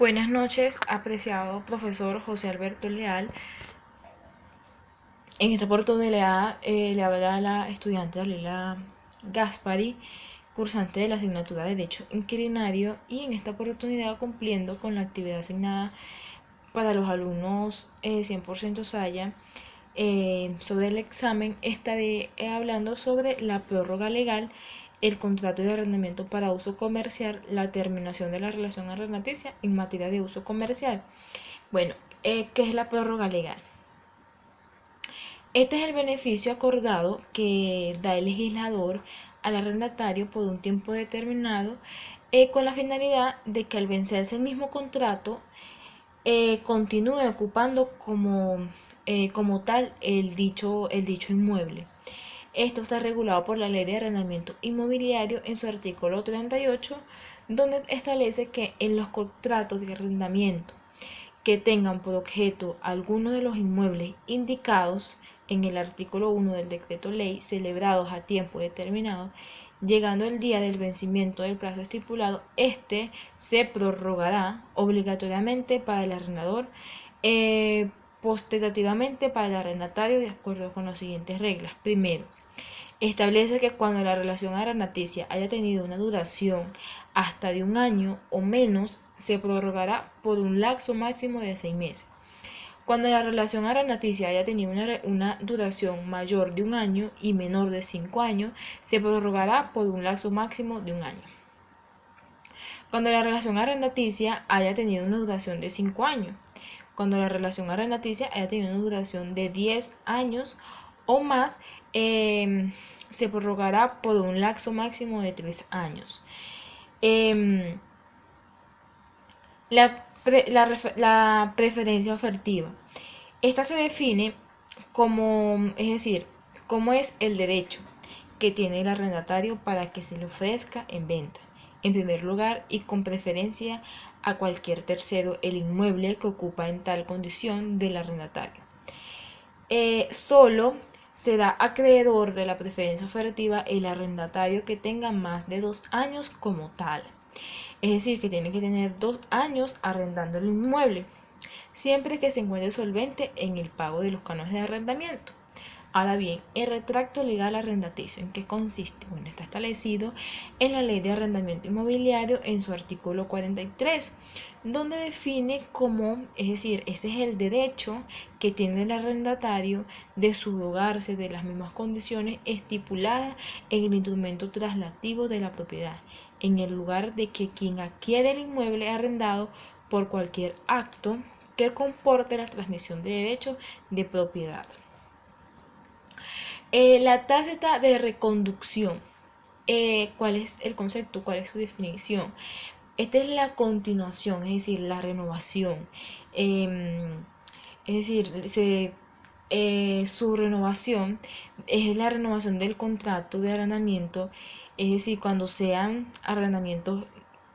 Buenas noches, apreciado profesor José Alberto Leal. En esta oportunidad le habla la estudiante Dalila Gaspari, cursante de la asignatura de Derecho Inquilinario, y en esta oportunidad cumpliendo con la actividad asignada para los alumnos 100% Saya sobre el examen, estaré hablando sobre la prórroga legal, el contrato de arrendamiento para uso comercial, la terminación de la relación arrendaticia en materia de uso comercial. Bueno, ¿qué es la prórroga legal? Este es el beneficio acordado que da el legislador al arrendatario por un tiempo determinado, con la finalidad de que al vencerse el mismo contrato continúe ocupando como tal el dicho inmueble. Esto está regulado por la Ley de Arrendamiento Inmobiliario en su artículo 38, donde establece que en los contratos de arrendamiento que tengan por objeto alguno de los inmuebles indicados en el artículo 1 del decreto ley, celebrados a tiempo determinado, llegando el día del vencimiento del plazo estipulado, este se prorrogará obligatoriamente para el arrendador, postergativamente para el arrendatario, de acuerdo con las siguientes reglas. Primero, establece que cuando la relación arrendaticia haya tenido una duración hasta de 1 año o menos, se prorrogará por un lapso máximo de 6 meses. Cuando la relación arrendaticia haya tenido una duración mayor de 1 año y menor de 5 años, se prorrogará por un lapso máximo de 1 año. Cuando la relación arrendaticia haya tenido una duración de 5 años. Cuando la relación arrendaticia haya tenido una duración de 10 años o más, se prorrogará por un lapso máximo de 3 años. La preferencia ofertiva. Esta se define como, es decir, cómo es el derecho que tiene el arrendatario para que se le ofrezca en venta, en primer lugar y con preferencia a cualquier tercero, el inmueble que ocupa en tal condición del arrendatario. Solo será acreedor de la preferencia ofertiva el arrendatario que tenga más de 2 años como tal. Es decir, que tiene que tener 2 años arrendando el inmueble, siempre que se encuentre solvente en el pago de los cánones de arrendamiento. Ahora bien, el retracto legal arrendaticio, ¿en qué consiste? Bueno, está establecido en la Ley de Arrendamiento Inmobiliario en su artículo 43, donde define cómo, es decir, ese es el derecho que tiene el arrendatario de subrogarse de las mismas condiciones estipuladas en el instrumento traslativo de la propiedad, en el lugar de que quien adquiere el inmueble arrendado por cualquier acto que comporte la transmisión de derechos de propiedad. La tácita de reconducción. ¿Cuál es el concepto? ¿Cuál es su definición? Esta es la continuación, es decir, la renovación. Es decir, su renovación es la renovación del contrato de arrendamiento, es decir, cuando sean arrendamientos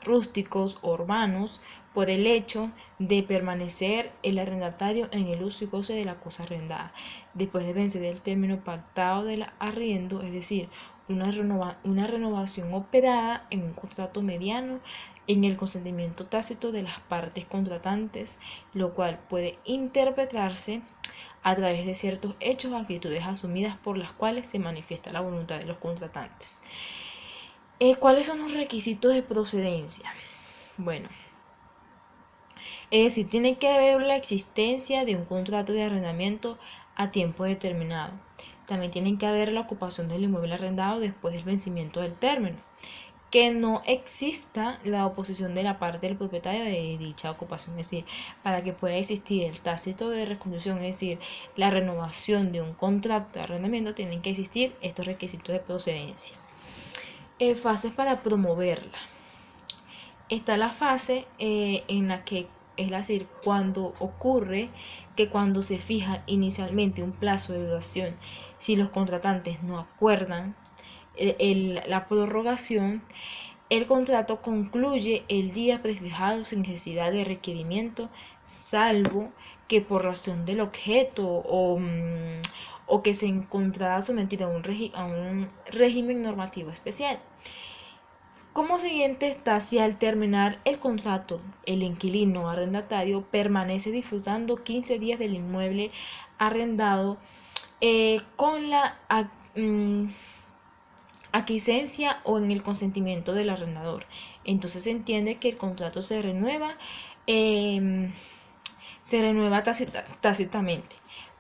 rústicos o urbanos, por el hecho de permanecer el arrendatario en el uso y goce de la cosa arrendada, después de vencer el término pactado del arriendo, es decir, una renovación operada en un contrato mediano en el consentimiento tácito de las partes contratantes, lo cual puede interpretarse a través de ciertos hechos o actitudes asumidas por las cuales se manifiesta la voluntad de los contratantes. ¿Cuáles son los requisitos de procedencia? Bueno, es decir, tiene que haber la existencia de un contrato de arrendamiento a tiempo determinado. También tiene que haber la ocupación del inmueble arrendado después del vencimiento del término. Que no exista la oposición de la parte del propietario de dicha ocupación, es decir, para que pueda existir el tácito de reconducción, es decir, la renovación de un contrato de arrendamiento, tienen que existir estos requisitos de procedencia. Fases para promoverla. Está la fase en la que, es decir, cuando ocurre que cuando se fija inicialmente un plazo de duración, si los contratantes no acuerdan la prorrogación, el contrato concluye el día prefijado sin necesidad de requerimiento, salvo que por razón del objeto o que se encontrara sometido a un régimen normativo especial. Como siguiente está si al terminar el contrato el inquilino o arrendatario permanece disfrutando 15 días del inmueble arrendado con la aquiescencia o en el consentimiento del arrendador. Entonces se entiende que el contrato eh, se renueva tácitamente.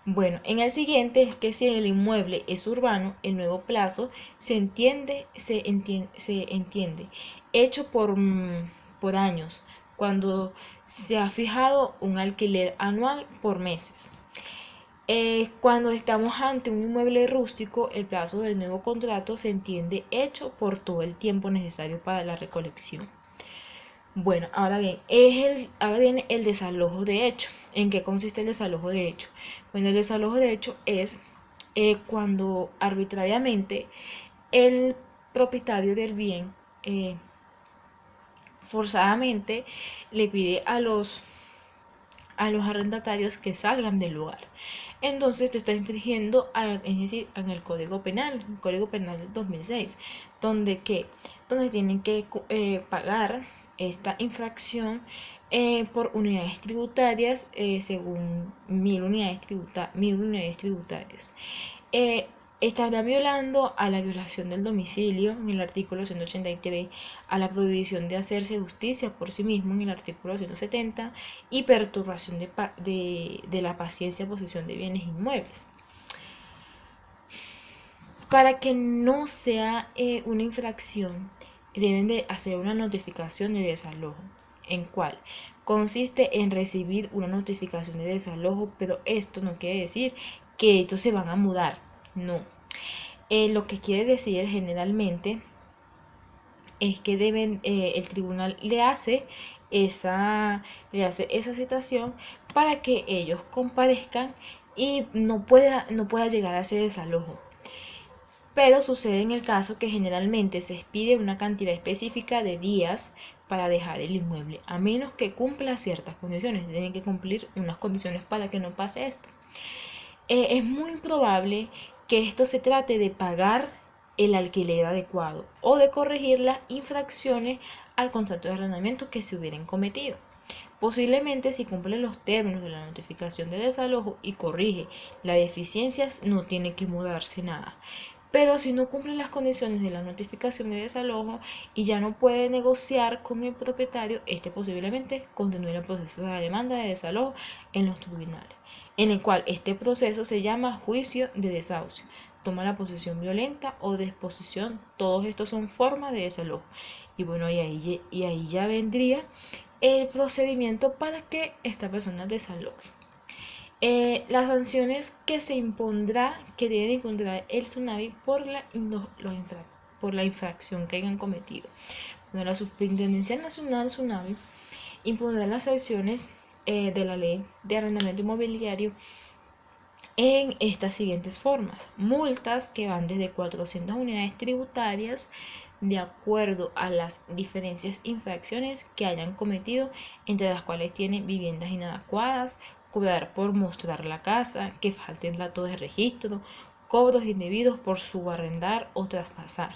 Bueno, en el siguiente es que si el inmueble es urbano, el nuevo plazo se entiende hecho por años, cuando se ha fijado un alquiler anual por meses. Cuando estamos ante un inmueble rústico, el plazo del nuevo contrato se entiende hecho por todo el tiempo necesario para la recolección. Bueno, ahora viene el desalojo de hecho. ¿En qué consiste el desalojo de hecho? Bueno, el desalojo de hecho es cuando arbitrariamente el propietario del bien forzadamente le pide a los arrendatarios que salgan del lugar. Entonces te está infringiendo, es decir, en el Código Penal del 2006, donde tienen que pagar esta infracción por unidades tributarias según 1000 unidades tributarias. Estará violando a la violación del domicilio en el artículo 183, a la prohibición de hacerse justicia por sí mismo en el artículo 170 y perturbación de la paciencia posesión de bienes inmuebles. Para que no sea una infracción, deben de hacer una notificación de desalojo, en cual consiste en recibir una notificación de desalojo, pero esto no quiere decir que estos se van a mudar, no. Lo que quiere decir generalmente es que el tribunal le hace esa citación para que ellos comparezcan y no pueda llegar a ese desalojo. Pero sucede en el caso que generalmente se expide una cantidad específica de días para dejar el inmueble, a menos que cumpla ciertas condiciones. Tienen que cumplir unas condiciones para que no pase esto. Es muy probable que esto se trate de pagar el alquiler adecuado o de corregir las infracciones al contrato de arrendamiento que se hubieran cometido. Posiblemente, si cumple los términos de la notificación de desalojo y corrige las deficiencias, no tiene que mudarse nada. Pero si no cumple las condiciones de la notificación de desalojo y ya no puede negociar con el propietario, este posiblemente continúe el proceso de la demanda de desalojo en los tribunales, en el cual este proceso se llama juicio de desahucio. Toma la posesión violenta o disposición, todos estos son formas de desalojo. Y bueno, y ahí ya vendría el procedimiento para que esta persona desaloje. Las sanciones que debe impondrá el Tsunami por la infracción que hayan cometido. Bueno, la Superintendencia Nacional Tsunami impondrá las sanciones de la Ley de Arrendamiento Inmobiliario en estas siguientes formas: multas que van desde 400 unidades tributarias de acuerdo a las diferentes infracciones que hayan cometido, entre las cuales tienen viviendas inadecuadas, cobrar por mostrar la casa, que falten datos de registro, cobros indebidos por subarrendar o traspasar.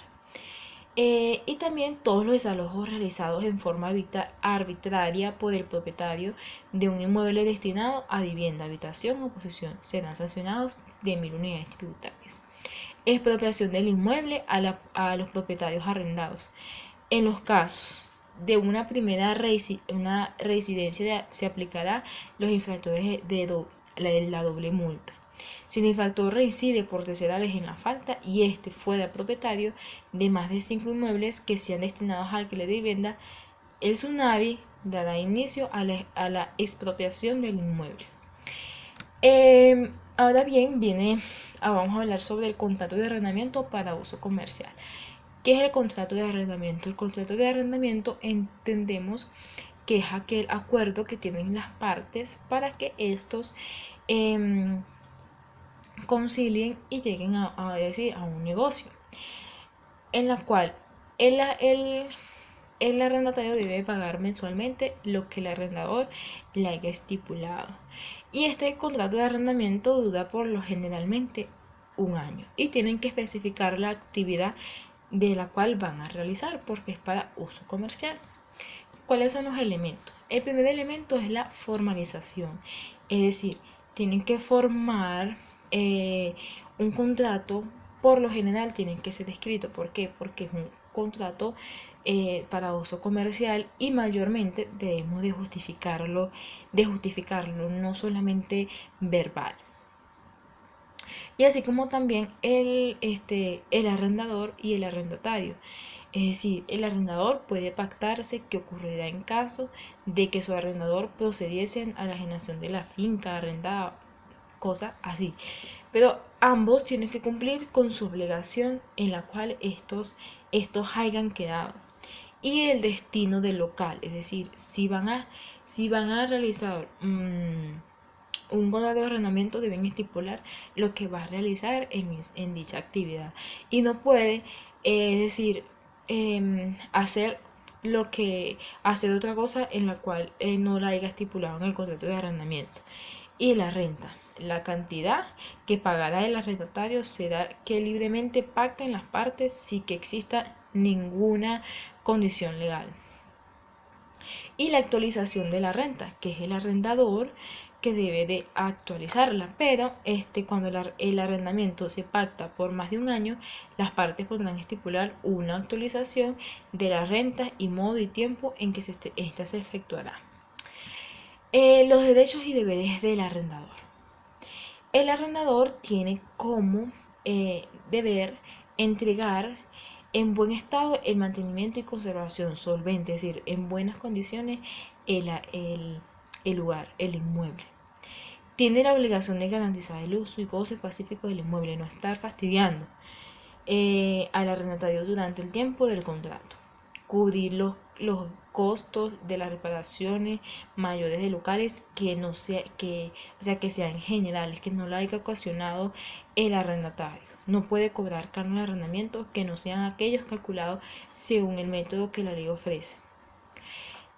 Y también todos los desalojos realizados en forma arbitraria por el propietario de un inmueble destinado a vivienda, habitación o posesión serán sancionados de 1000 unidades tributarias. Expropiación del inmueble a los propietarios arrendados. En los casos de una residencia se aplicará los infractores de la doble multa. Si el infractor reincide por tercera vez en la falta y este fuera propietario de más de 5 inmuebles que sean destinados al alquiler de vivienda, el Tsunami dará inicio a la expropiación del inmueble. Ahora bien, vamos a hablar sobre el contrato de arrendamiento para uso comercial. ¿Qué es el contrato de arrendamiento? El contrato de arrendamiento entendemos que es aquel acuerdo que tienen las partes para que estos concilien y lleguen a un negocio, en la cual el arrendatario debe pagar mensualmente lo que el arrendador le haya estipulado. Y este contrato de arrendamiento dura por lo generalmente un año y tienen que especificar la actividad de la cual van a realizar porque es para uso comercial. ¿Cuáles son los elementos? El primer elemento es la formalización, es decir, tienen que formar un contrato. Por lo general tienen que ser escrito. ¿Por qué? Porque es un contrato para uso comercial y mayormente debemos de justificarlo, no solamente verbal. Y así como también el arrendador y el arrendatario. Es decir, el arrendador puede pactarse qué ocurrirá en caso de que su arrendador procediese a la enajenación de la finca arrendada, cosas así. Pero ambos tienen que cumplir con su obligación en la cual estos hayan quedado. Y el destino del local, es decir, si van a realizar un contrato de arrendamiento, deben estipular lo que va a realizar en dicha actividad. Y no puede, decir, hacer otra cosa en la cual no la haya estipulado en el contrato de arrendamiento. Y la renta, la cantidad que pagará el arrendatario será que libremente pacten las partes sin que exista ninguna condición legal. Y la actualización de la renta, que es el arrendador que debe de actualizarla, pero cuando el arrendamiento se pacta por más de un año, las partes podrán estipular una actualización de la renta y modo y tiempo en que esta se efectuará. Los derechos y deberes del arrendador. El arrendador tiene como deber entregar en buen estado el mantenimiento y conservación solvente, es decir, en buenas condiciones el lugar, el inmueble. Tiene la obligación de garantizar el uso y goce pacífico del inmueble, no estar fastidiando al arrendatario durante el tiempo del contrato. Cubrir los costos de las reparaciones mayores de locales que sean generales, que no lo haya ocasionado el arrendatario. No puede cobrar cargos de arrendamiento que no sean aquellos calculados según el método que la ley ofrece.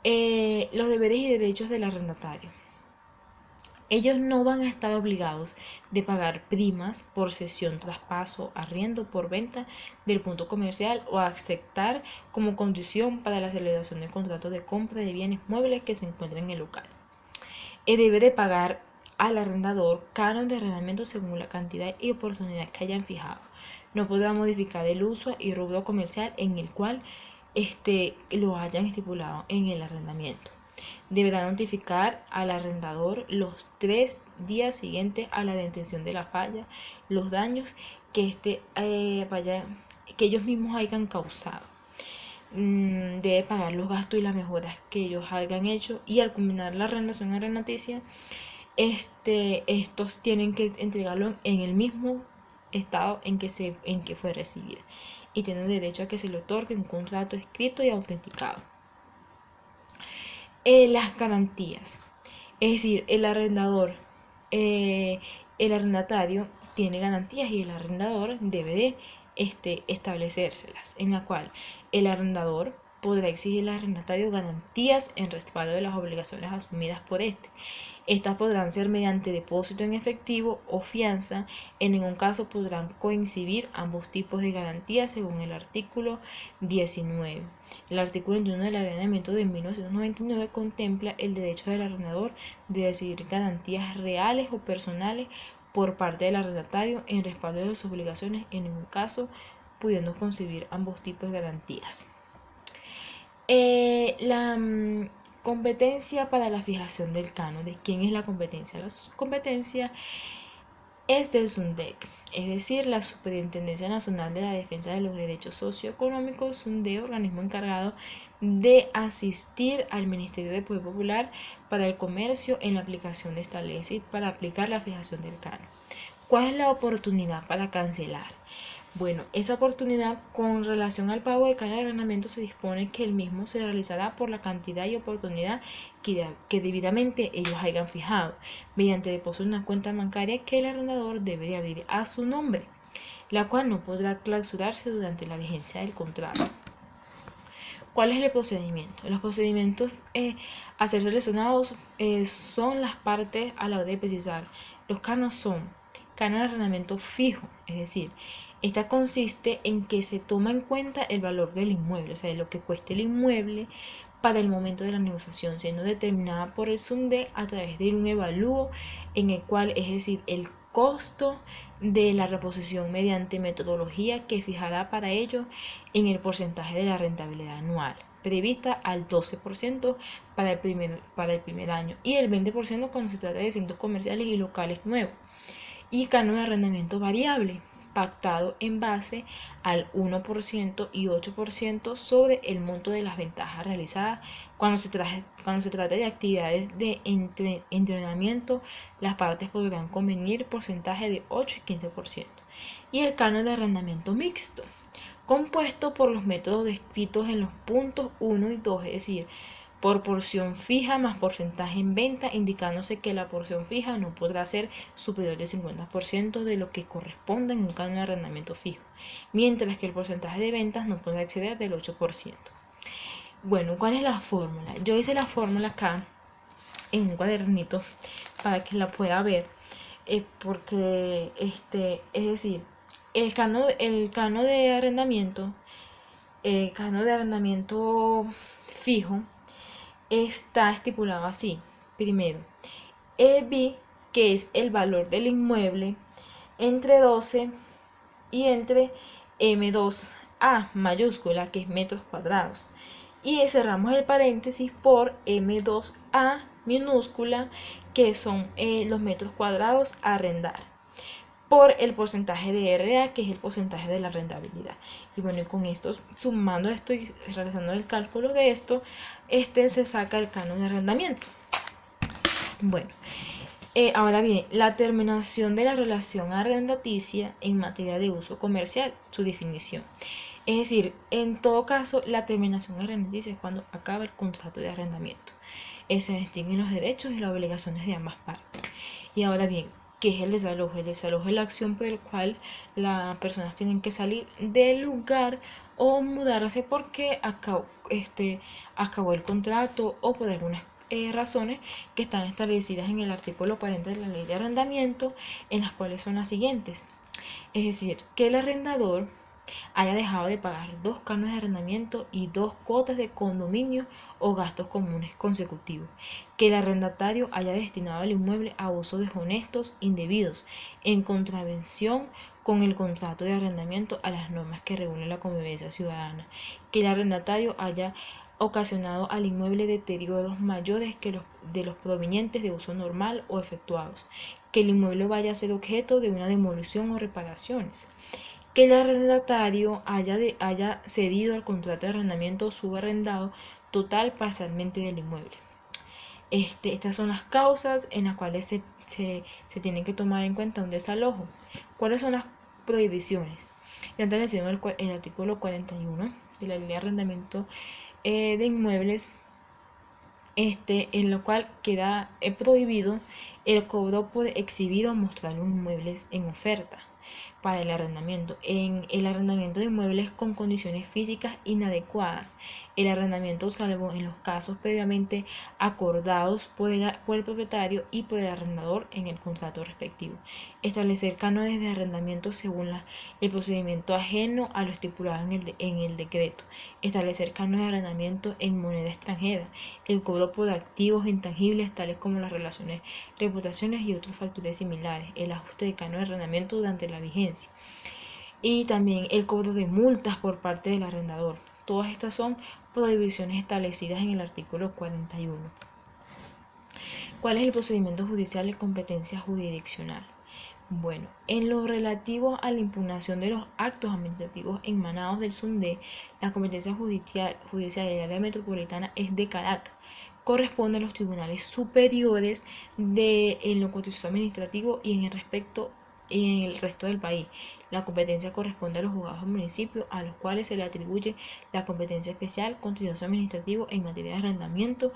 Los deberes y derechos del arrendatario. Ellos no van a estar obligados de pagar primas por cesión, traspaso, arriendo, por venta del punto comercial o aceptar como condición para la celebración de contratos de compra de bienes muebles que se encuentren en el local. Debe de pagar al arrendador canon de arrendamiento según la cantidad y oportunidad que hayan fijado. No podrá modificar el uso y rubro comercial en el cual lo hayan estipulado en el arrendamiento. Deberá notificar al arrendador los 3 días siguientes a la detención de la falla los daños que ellos mismos hayan causado. Debe pagar los gastos y las mejoras que ellos hayan hecho, y al culminar la arrendación arrendaticia, estos tienen que entregarlo en el mismo estado en que fue recibida, y tienen derecho a que se le otorgue un contrato escrito y autenticado. Las garantías, es decir, el arrendatario tiene garantías y el arrendador debe de establecérselas, en la cual el arrendador podrá exigir al arrendatario garantías en respaldo de las obligaciones asumidas por este. Estas podrán ser mediante depósito en efectivo o fianza. En ningún caso podrán coincidir ambos tipos de garantías según el artículo 19. El artículo 21 del arrendamiento de 1999 contempla el derecho del arrendador de recibir garantías reales o personales por parte del arrendatario en respaldo de sus obligaciones, en ningún caso pudiendo concebir ambos tipos de garantías. La competencia para la fijación del canon. ¿De quién es la competencia? La competencia es del SUNDEC, es decir, la Superintendencia Nacional de la Defensa de los Derechos Socioeconómicos, SUNDEC, organismo encargado de asistir al Ministerio de Poder Popular para el Comercio en la aplicación de esta ley, es decir, para aplicar la fijación del canon. ¿Cuál es la oportunidad para cancelar? Bueno, esa oportunidad con relación al pago del canon de arrendamiento se dispone que el mismo se realizará por la cantidad y oportunidad que debidamente ellos hayan fijado, mediante depósito en una cuenta bancaria que el arrendador debe de abrir a su nombre, la cual no podrá clausurarse durante la vigencia del contrato. ¿Cuál es el procedimiento? Los procedimientos a ser relacionados son las partes a la hora de precisar. Los canos son canon de arrendamiento fijo, es decir, Esta consiste en que se toma en cuenta el valor del inmueble, o sea, de lo que cueste el inmueble para el momento de la negociación, siendo determinada por el SUNDE a través de un evalúo en el cual, es decir, el costo de la reposición mediante metodología que fijará para ello en el porcentaje de la rentabilidad anual prevista al 12% para el primer año y el 20% cuando se trata de centros comerciales y locales nuevos, y canon de arrendamiento variable pactado en base al 1% y 8% sobre el monto de las ventajas realizadas cuando se trata de actividades de entrenamiento. Las partes podrán convenir porcentaje de 8 y 15%. Y el canon de arrendamiento mixto, compuesto por los métodos descritos en los puntos 1 y 2, es decir, por porción fija más porcentaje en venta, indicándose que la porción fija no podrá ser superior al 50% de lo que corresponda en un canon de arrendamiento fijo, mientras que el porcentaje de ventas no podrá exceder del 8%. Bueno, ¿cuál es la fórmula? Yo hice la fórmula acá en un cuadernito para que la pueda ver, porque es decir, el canon de arrendamiento, fijo, está estipulado así. Primero, EBI, que es el valor del inmueble, entre 12 y entre M2A mayúscula, que es metros cuadrados. Y cerramos el paréntesis por M2A minúscula, que son los metros cuadrados a arrendar, por el porcentaje de RA, que es el porcentaje de la rentabilidad. Y bueno, y con esto, sumando esto y realizando el cálculo de esto, se saca el canon de arrendamiento. Bueno, ahora bien, la terminación de la relación arrendaticia en materia de uso comercial, su definición. Es decir, en todo caso, la terminación arrendaticia es cuando acaba el contrato de arrendamiento. Se distinguen los derechos y las obligaciones de ambas partes. Y ahora bien, ¿qué es el desalojo? El desalojo es la acción por la cual las personas tienen que salir del lugar o mudarse porque acabó el contrato o por algunas razones que están establecidas en el artículo 40 de la ley de arrendamiento, en las cuales son las siguientes. Es decir, que el arrendador haya dejado de pagar 2 canones de arrendamiento y 2 cuotas de condominio o gastos comunes consecutivos, que el arrendatario haya destinado el inmueble a usos deshonestos indebidos en contravención con el contrato de arrendamiento a las normas que regulan la convivencia ciudadana, que el arrendatario haya ocasionado al inmueble deterioros mayores que los de los provenientes de uso normal o efectuados, que el inmueble vaya a ser objeto de una demolición o reparaciones, que el arrendatario haya cedido al contrato de arrendamiento subarrendado total parcialmente del inmueble. Estas son las causas en las cuales se tienen que tomar en cuenta un desalojo. ¿Cuáles son las prohibiciones? Ya establecido en el artículo 41 de la ley de arrendamiento de inmuebles, en lo cual queda prohibido el cobro por exhibido o mostrar inmuebles en oferta para el arrendamiento. En el arrendamiento de inmuebles con condiciones físicas inadecuadas, el arrendamiento, salvo en los casos previamente acordados por el propietario y por el arrendador en el contrato respectivo. Establecer cánones de arrendamiento según el procedimiento ajeno a lo estipulado en el decreto. Establecer cánones de arrendamiento en moneda extranjera. El cobro por activos intangibles tales como las relaciones, reputaciones y otros factores similares. El ajuste de cánones de arrendamiento durante la vigencia. Y también el cobro de multas por parte del arrendador. Todas estas son prohibiciones establecidas en el artículo 41. ¿Cuál es el procedimiento judicial de competencia jurisdiccional? Bueno, en lo relativo a la impugnación de los actos administrativos emanados del SUNDE, la competencia judicial de la área metropolitana es de Caracas. Corresponde a los tribunales superiores en lo contencioso administrativo y en el resto del país. La competencia corresponde a los juzgados del municipio, a los cuales se le atribuye la competencia especial contencioso administrativo en materia de arrendamiento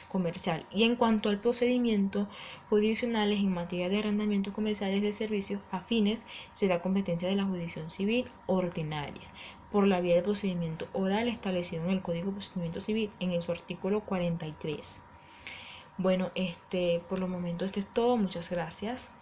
comercial. Y en cuanto al procedimiento jurisdiccionales en materia de arrendamientos comerciales de servicios afines, será competencia de la jurisdicción civil ordinaria por la vía del procedimiento oral establecido en el Código de Procedimiento Civil en su artículo 43. Bueno, por los momentos esto es todo. Muchas gracias.